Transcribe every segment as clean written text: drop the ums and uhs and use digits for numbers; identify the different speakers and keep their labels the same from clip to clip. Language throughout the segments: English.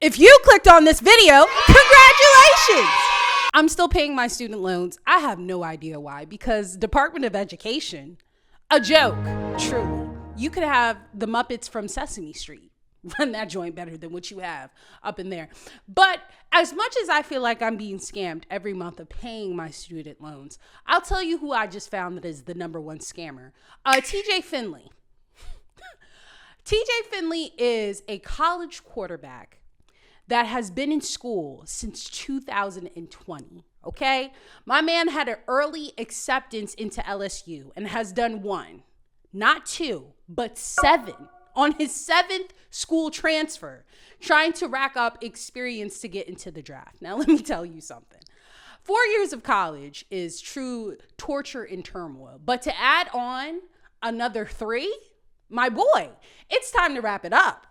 Speaker 1: If you clicked on this video, congratulations! I'm still paying my student loans. I have no idea why, because Department of Education, a joke, truly. You could have the Muppets from Sesame Street run that joint better than what you have up in there. But as much as I feel like I'm being scammed every month of paying my student loans, I'll tell you who I just found that is the number one scammer. TJ Finley. TJ Finley is a college quarterback that has been in school since 2020, okay? My man had an early acceptance into LSU and has done one, not two, but 7 on his 7th school transfer, trying to rack up experience to get into the draft. Now, let me tell you something. 4 years of college is true torture and turmoil, but to add on another 3, my boy, it's time to wrap it up.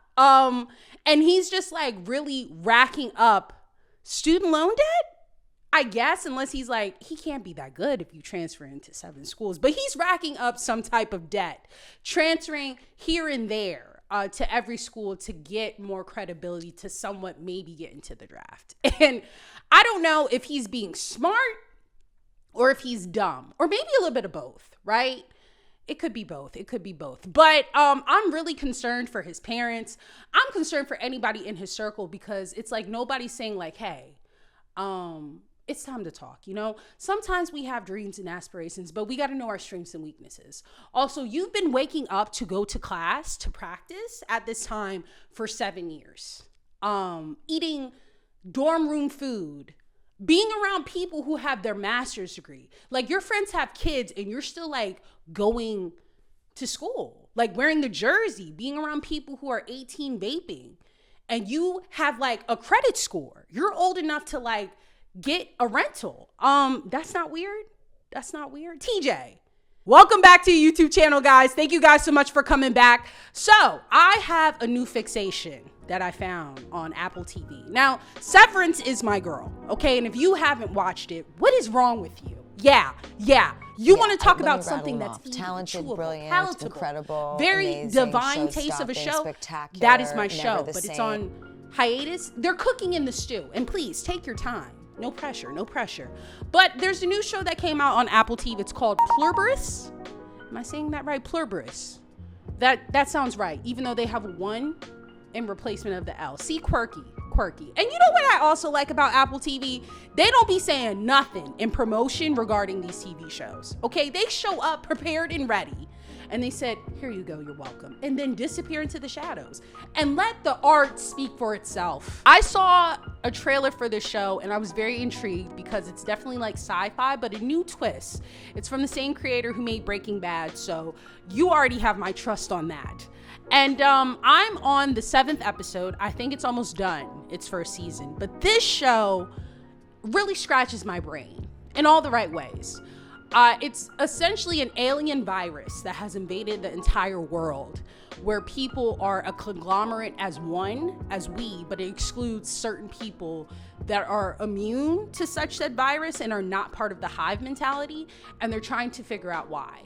Speaker 1: And he's just like really racking up student loan debt, I guess, unless he's like, he can't be that good if you transfer into 7 schools, but he's racking up some type of debt, transferring here and there to every school to get more credibility to somewhat maybe get into the draft. And I don't know if he's being smart or if he's dumb, or maybe a little bit of both, right? It could be both. It could be both. But I'm really concerned for his parents. I'm concerned for anybody in his circle, because it's like nobody's saying like, hey, it's time to talk, you know? Sometimes we have dreams and aspirations, but we got to know our strengths and weaknesses. Also, you've been waking up to go to class, to practice at this time for 7 years. Eating dorm room food, being around people who have their master's degree. Like, your friends have kids and you're still like going to school, like wearing the jersey, being around people who are 18 vaping, and you have like a credit score. You're old enough to like get a rental. That's not weird. That's not weird. TJ, welcome back to your YouTube channel, guys. Thank you guys so much for coming back. So I have a new fixation that I found on Apple TV. Now, Severance is my girl, okay? And if you haven't watched it, what is wrong with you? Yeah. You want to talk about something that's
Speaker 2: talented, brilliant,
Speaker 1: palatable,
Speaker 2: incredible,
Speaker 1: very
Speaker 2: amazing,
Speaker 1: divine taste of a show.
Speaker 2: Spectacular,
Speaker 1: that is my show, but
Speaker 2: same.
Speaker 1: It's on hiatus. They're cooking in the stew, and please take your time. No pressure, no pressure. But there's a new show that came out on Apple TV. It's called Pluribus. Am I saying that right? Pluribus. That sounds right, even though they have a 1 in replacement of the L. See, quirky. And you know what I also like about Apple TV? They don't be saying nothing in promotion regarding these TV shows, okay? They show up prepared and ready, and they said, here you go, you're welcome, and then disappear into the shadows and let the art speak for itself. I saw a trailer for this show and I was very intrigued, because it's definitely like sci-fi, but a new twist. It's from the same creator who made Breaking Bad, so you already have my trust on that. And I'm on the 7th episode. I think it's almost done, its first season. But this show really scratches my brain in all the right ways. It's essentially an alien virus that has invaded the entire world, where people are a conglomerate as one, as we, but it excludes certain people that are immune to such said virus and are not part of the hive mentality, and they're trying to figure out why.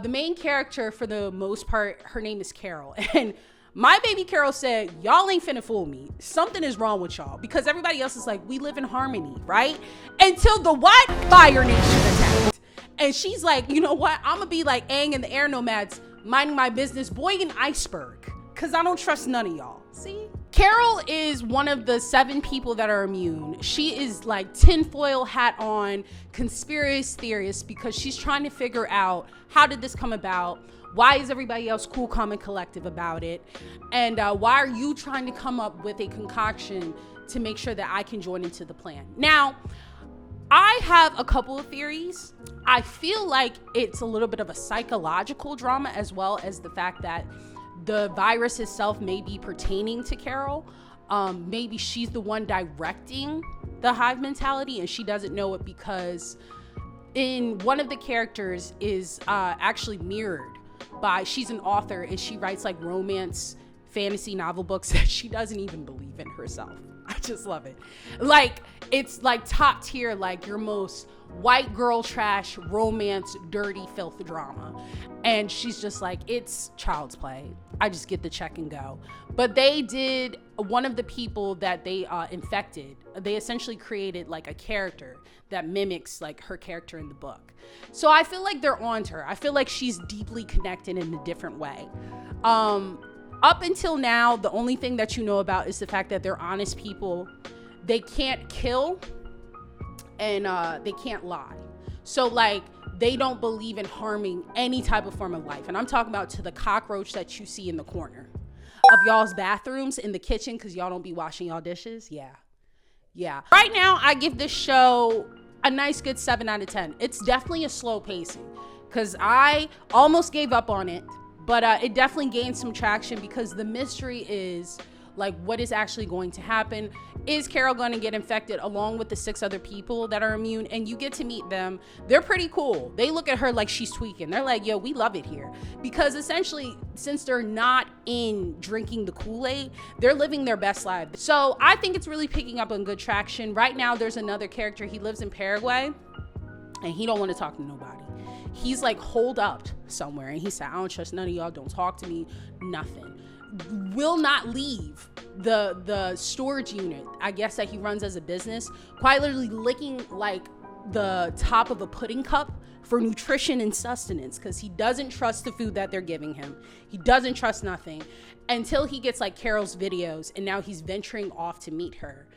Speaker 1: The main character, for the most part, her name is Carol. And my baby Carol said, y'all ain't finna fool me. Something is wrong with y'all, because everybody else is like, we live in harmony, right? Until the what? Fire Nation attacked. And she's like, you know what? I'm gonna be like Aang and the Air Nomads, minding my business, boy an iceberg, because I don't trust none of y'all. See? Carol is one of the 7 people that are immune. She is like tinfoil hat on, conspiracy theorist, because she's trying to figure out, how did this come about? Why is everybody else cool, calm, and collective about it? And why are you trying to come up with a concoction to make sure that I can join into the plan? Now, I have a couple of theories. I feel like it's a little bit of a psychological drama, as well as the fact that the virus itself may be pertaining to Carol. Maybe she's the one directing the hive mentality and she doesn't know it, because in one of the characters is actually mirrored by, she's an author and she writes like romance fantasy novel books that she doesn't even believe in herself. I just love it. Like, it's like top tier, like your most white girl trash, romance, dirty, filth drama. And she's just like, it's child's play. I just get the check and go. But they did, one of the people that they infected, they essentially created like a character that mimics like her character in the book. So I feel like they're on to her. I feel like she's deeply connected in a different way. Up until now, the only thing that you know about is the fact that they're honest people. They can't kill and they can't lie. So like, they don't believe in harming any type of form of life. And I'm talking about to the cockroach that you see in the corner of y'all's bathrooms, in the kitchen, because y'all don't be washing y'all dishes. Yeah. Right now, I give this show a nice good 7 out of 10. It's definitely a slow pacing because I almost gave up on it. But it definitely gained some traction because the mystery is like, what is actually going to happen? Is Carol going to get infected along with the 6 other people that are immune? And you get to meet them. They're pretty cool. They look at her like she's tweaking. They're like, yo, we love it here. Because essentially, since they're not in drinking the Kool-Aid, they're living their best life. So I think it's really picking up on good traction. Right now, there's another character. He lives in Paraguay and he don't want to talk to nobody. He's like holed up somewhere and he said, I don't trust none of y'all, don't talk to me, nothing. Will not leave the storage unit, I guess, that he runs as a business, quite literally licking like the top of a pudding cup for nutrition and sustenance because he doesn't trust the food that they're giving him. He doesn't trust nothing until he gets like Carol's videos, and now he's venturing off to meet her.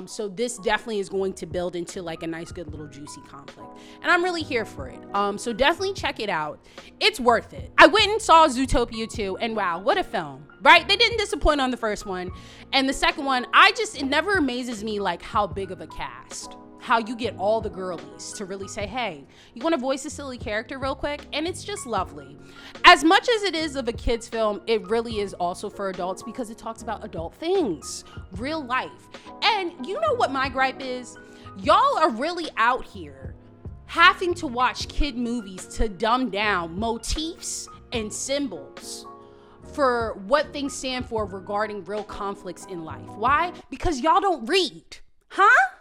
Speaker 1: So this definitely is going to build into like a nice, good little juicy conflict. And I'm really here for it. So definitely check it out. It's worth it. I went and saw Zootopia 2 and wow, what a film, right? They didn't disappoint on the first one. And the second one, it never amazes me like how big of a cast. How you get all the girlies to really say, hey, you want to voice a silly character real quick? And it's just lovely. As much as it is of a kid's film, it really is also for adults because it talks about adult things, real life. And you know what my gripe is? Y'all are really out here having to watch kid movies to dumb down motifs and symbols for what things stand for regarding real conflicts in life. Why? Because y'all don't read, huh?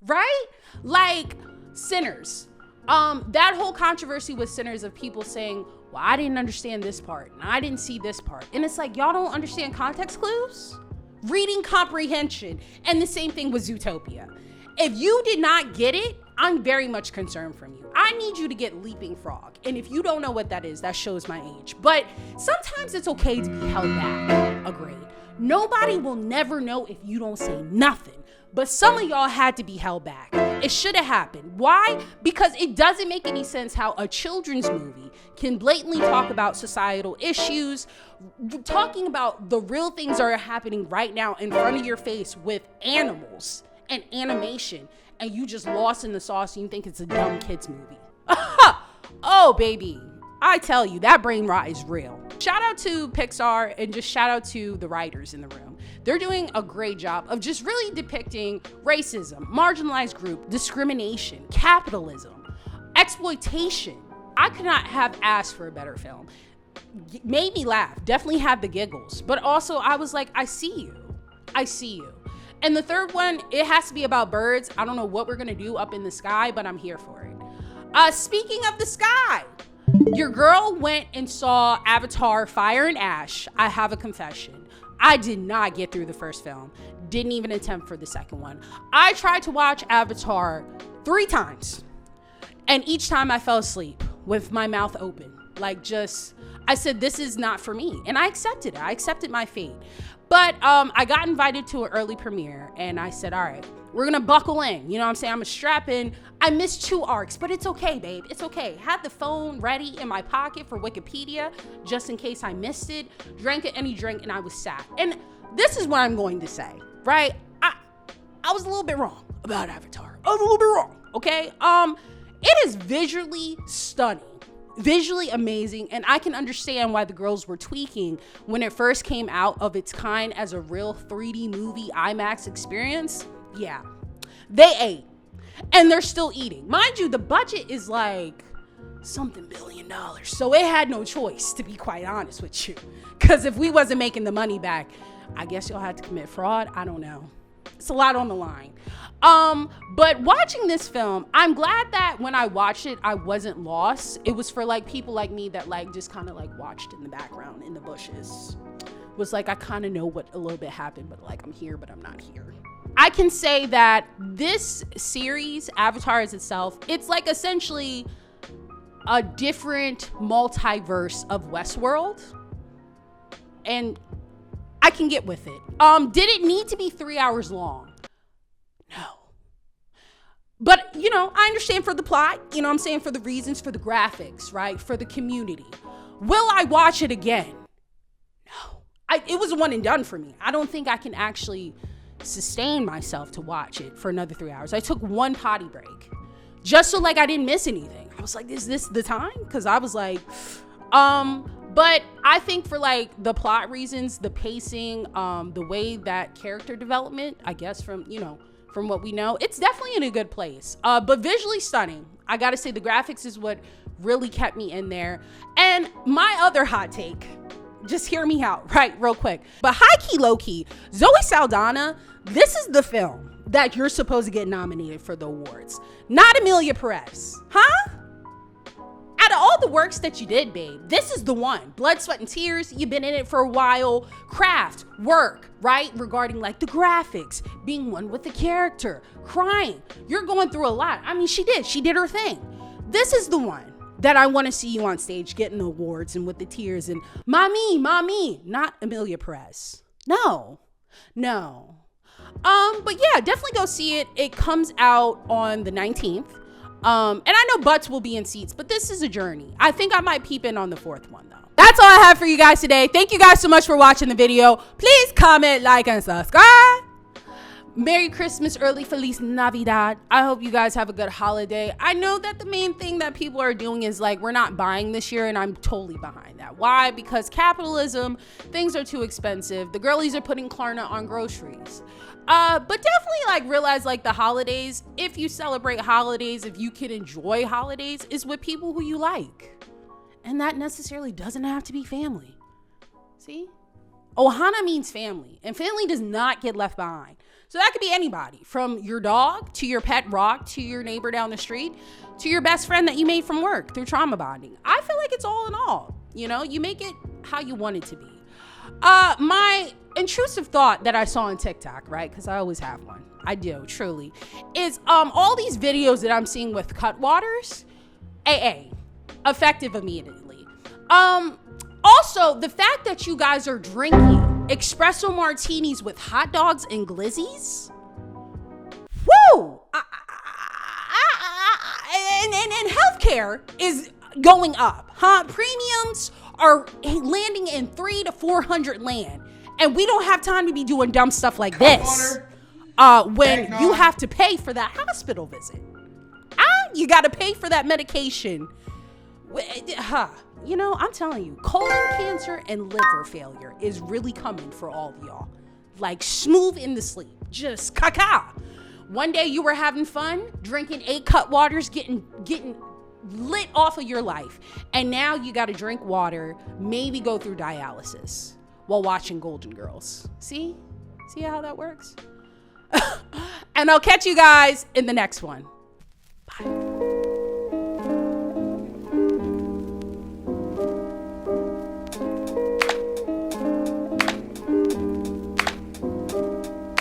Speaker 1: Right? Like Sinners. That whole controversy with Sinners of people saying, well, I didn't understand this part and I didn't see this part. And it's like, y'all don't understand context clues? Reading comprehension. And the same thing with Zootopia. If you did not get it, I'm very much concerned from you. I need you to get Leaping Frog. And if you don't know what that is, that shows my age. But sometimes it's okay to be held back. Agreed. Nobody will never know if you don't say nothing. But some of y'all had to be held back. It should have happened. Why? Because it doesn't make any sense how a children's movie can blatantly talk about societal issues, talking about the real things that are happening right now in front of your face with animals and animation, and you just lost in the sauce and you think it's a dumb kids movie. Oh, baby. I tell you, that brain rot is real. Shout out to Pixar and just shout out to the writers in the room. They're doing a great job of just really depicting racism, marginalized group, discrimination, capitalism, exploitation. I could not have asked for a better film. Made me laugh, definitely had the giggles, but also I was like, I see you. I see you. And the third one, it has to be about birds. I don't know what we're gonna do up in the sky, but I'm here for it. Speaking of the sky, your girl went and saw Avatar Fire and Ash. I have a confession. I did not get through the first film. Didn't even attempt for the second one. I tried to watch Avatar 3 times. And each time I fell asleep with my mouth open. I said, this is not for me. And I accepted it. I accepted my fate. But I got invited to an early premiere. And I said, all right, we're going to buckle in. You know what I'm saying? I'm a strap in. I missed 2 arcs, but it's okay, babe. It's okay. Had the phone ready in my pocket for Wikipedia, just in case I missed it. Drank any drink, and I was sad. And this is what I'm going to say, right? I was a little bit wrong about Avatar. I was a little bit wrong, okay? It is visually stunning. Visually amazing, and I can understand why the girls were tweaking when it first came out of its kind as a real 3D movie IMAX experience. Yeah, they ate, and they're still eating. Mind you, the budget is like something $1 billion, so it had no choice, to be quite honest with you, because if we wasn't making the money back, I guess y'all had to commit fraud. I don't know. It's a lot on the line. But watching this film, I'm glad that when I watched it, I wasn't lost. It was for like people like me that like just kind of like watched in the background in the bushes. Was like, I kind of know what a little bit happened, but like I'm here, but I'm not here. I can say that this series, Avatar as itself, it's like essentially a different multiverse of Westworld. And I can get with it. Did it need to be 3 hours long? No. But, you know, I understand for the plot, you know what I'm saying, for the reasons, for the graphics, right? For the community. Will I watch it again? No. It was a one and done for me. I don't think I can actually sustain myself to watch it for another 3 hours. I took one potty break just so like I didn't miss anything. I was like, is this the time? Because I was like, but I think for like the plot reasons, the pacing, the way that character development, I guess from what we know, it's definitely in a good place. But visually stunning. I gotta say the graphics is what really kept me in there. And my other hot take, just hear me out, right, real quick. But high key, low key, Zoe Saldana, this is the film that you're supposed to get nominated for the awards, not Emilia Perez, huh? Out of all the works that you did, babe, this is the one. Blood, sweat, and tears. You've been in it for a while. Craft, work, right? Regarding like the graphics, being one with the character, crying. You're going through a lot. I mean, she did her thing. This is the one that I want to see you on stage getting the awards and with the tears and mommy, not Emilia Perez. No. But yeah, definitely go see it. It comes out on the 19th. And I know butts will be in seats, but this is a journey. I think I might peep in on the fourth one though. That's all I have for you guys today. Thank you guys so much for watching the video. Please comment, like, and subscribe. Merry Christmas, early Feliz Navidad. I hope you guys have a good holiday. I know that the main thing that people are doing is like, we're not buying this year, and I'm totally behind that. Why? Because capitalism, things are too expensive. The girlies are putting Klarna on groceries. But definitely like realize like the holidays, if you celebrate holidays, if you can enjoy holidays, is with people who you like. And that necessarily doesn't have to be family. See? Ohana means family, and family does not get left behind. So that could be anybody, from your dog to your pet rock to your neighbor down the street to your best friend that you made from work through trauma bonding. I feel like it's all in all, you know, you make it how you want it to be. My intrusive thought that I saw on TikTok, right? Because I always have one. I do, truly. Is all these videos that I'm seeing with Cutwaters, AA, effective immediately. Also, the fact that you guys are drinking espresso martinis with hot dogs and glizzies. Woo! And healthcare is going up, huh? Premiums are landing in 300 to 400 land. And we don't have time to be doing dumb stuff like this when you have to pay for that hospital visit. You got to pay for that medication. You know, I'm telling you, colon cancer and liver failure is really coming for all of y'all. Like smooth in the sleep, just caca. One day you were having fun, drinking 8 Cutwaters, getting lit off of your life. And now you got to drink water, maybe go through dialysis while watching Golden Girls. See how that works? And I'll catch you guys in the next one.